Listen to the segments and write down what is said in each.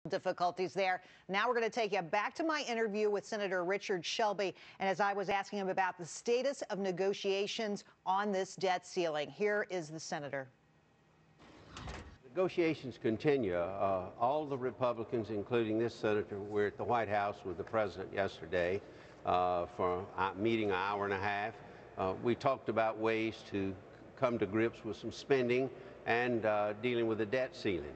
Difficulties there. Now we're going to take you back to my interview with Senator Richard Shelby, and as I was asking him about the status of negotiations on this debt ceiling, here is the senator. Negotiations continue. All the Republicans, including this senator, were at the White House with the president yesterday for a meeting an hour and a half. We talked about ways to come to grips with some spending and dealing with the debt ceiling.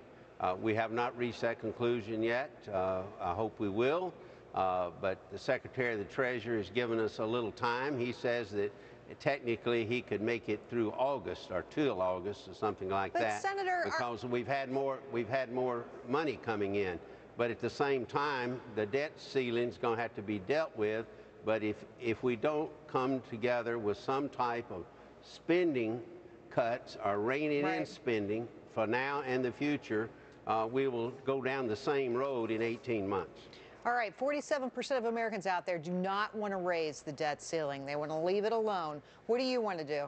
We have not reached that conclusion yet. I hope we will, but the Secretary of the Treasury has given us a little time. He says that technically he could make it through August or till August or something like that. Senator, because we've had more money coming in. But at the same time, the debt ceiling is going to have to be dealt with. But if we don't come together with some type of spending cuts or reining in spending for now and the future, we will go down the same road in 18 months. All right, 47% of Americans out there do not want to raise the debt ceiling. They want to leave it alone. What do you want to do?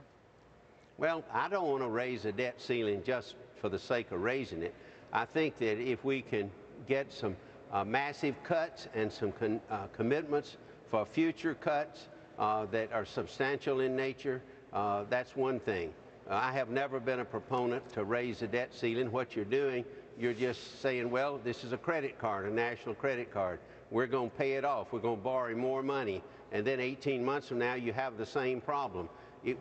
Well, I don't want to raise the debt ceiling just for the sake of raising it. I think that if we can get some massive cuts and some commitments for future cuts that are substantial in nature, that's one thing. I have never been a proponent to raise the debt ceiling. What you're doing, you're just saying, well, this is a credit card, a national credit card. We're going to pay it off. We're going to borrow more money. And then 18 months from now, you have the same problem.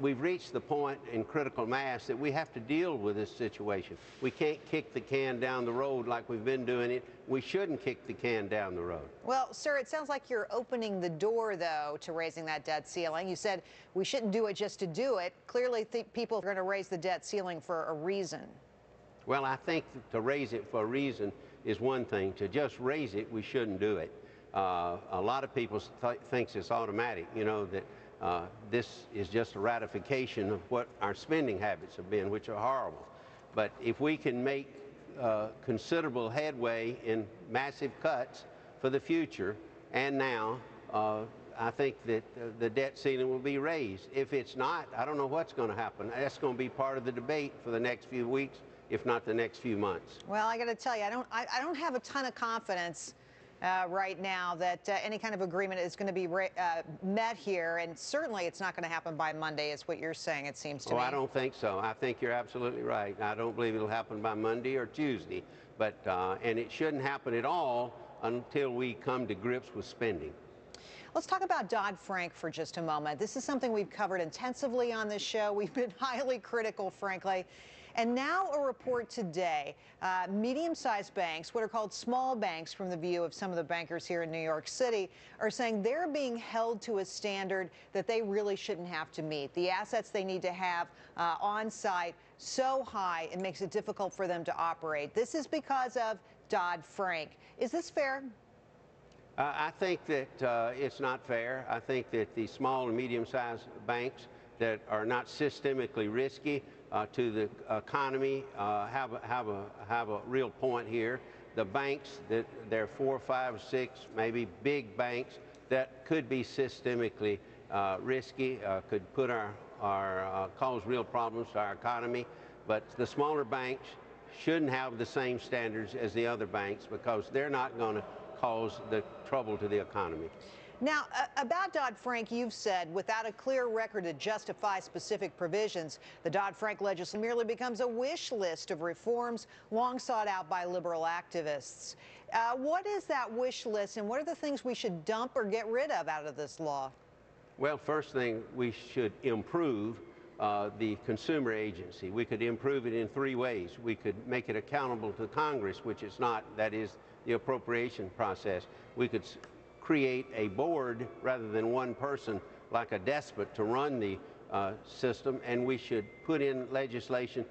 We've reached the point in critical mass that we have to deal with this situation. We can't kick the can down the road like we've been doing it. We shouldn't kick the can down the road. Well, sir, it sounds like you're opening the door, though, to raising that debt ceiling. You said we shouldn't do it just to do it. Clearly, people are going to raise the debt ceiling for a reason. Well, I think to raise it for a reason is one thing. To just raise it, we shouldn't do it. A lot of people think it's automatic, you know, that this is just a ratification of what our spending habits have been, which are horrible. But if we can make considerable headway in massive cuts for the future and now, I think that the debt ceiling will be raised. If it's not, I don't know what's going to happen. That's going to be part of the debate for the next few weeks, if not the next few months. Well, I got to tell you, I don't have a ton of confidence right now that any kind of agreement is going to be met here, and certainly it's not going to happen by Monday, is what you're saying, it seems to me. I don't think so. I think you're absolutely right. I don't believe it'll happen by Monday or Tuesday, but and it shouldn't happen at all until we come to grips with spending. Let's talk about Dodd-Frank for just a moment. This is something we've covered intensively on this show. We've been highly critical, frankly. And now a report today, medium-sized banks, what are called small banks from the view of some of the bankers here in New York City, are saying they're being held to a standard that they really shouldn't have to meet. The assets they need to have on site so high, it makes it difficult for them to operate. This is because of Dodd-Frank. Is this fair? I think that it's not fair. I think that the small and medium-sized banks that are not systemically risky to the economy have a real point here. The banks that they're 4, 5, 6, maybe big banks that could be systemically risky, could put cause real problems to our economy. But the smaller banks shouldn't have the same standards as the other banks because they're not going to cause the trouble to the economy. Now, about Dodd-Frank, you've said without a clear record to justify specific provisions, the Dodd-Frank legislation merely becomes a wish list of reforms long sought out by liberal activists. What is that wish list, and what are the things we should dump or get rid of out of this law? Well, first thing, we should improve the consumer agency. We could improve it in 3 ways. We could make it accountable to Congress, which it's not. That is the appropriation process. We could create a board rather than one person like a despot to run the system, and we should put in legislation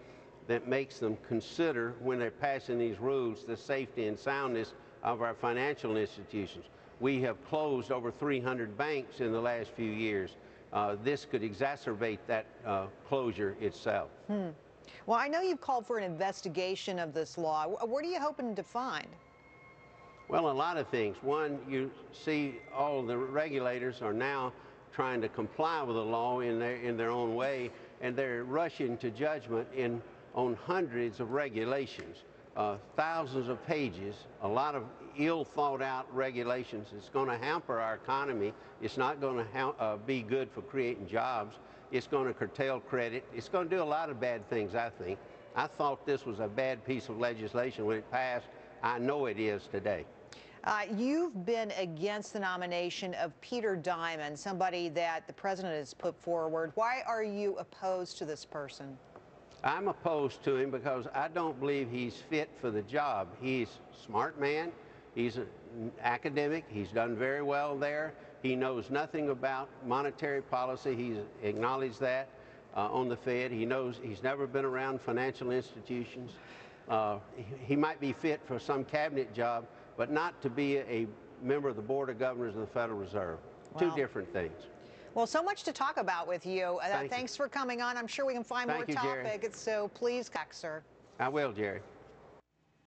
that makes them consider when they're passing these rules the safety and soundness of our financial institutions. We have closed over 300 banks in the last few years. This could exacerbate that closure itself. Well, I know you've called for an investigation of this law. What are you hoping to find? Well, a lot of things. One, you see all the regulators are now trying to comply with the law in their own way, and they're rushing to judgment on hundreds of regulations. thousands of pages, a lot of ill thought out regulations. It's going to hamper our economy. It's not going to be good for creating jobs. It's going to curtail credit. It's going to do a lot of bad things, I think. I thought this was a bad piece of legislation when it passed. I know it is today. You've been against the nomination of Peter Diamond, somebody that the president has put forward. Why are you opposed to this person? I'm opposed to him because I don't believe he's fit for the job. He's a smart man. He's an academic. He's done very well there. He knows nothing about monetary policy. He's acknowledged that on the Fed. He knows he's never been around financial institutions. He might be fit for some cabinet job, but not to be a member of the Board of Governors of the Federal Reserve. Well, two different things. Well, so much to talk about with you. Thanks for coming on. I'm sure we can find more topics, so please, sir. I will, Gerri.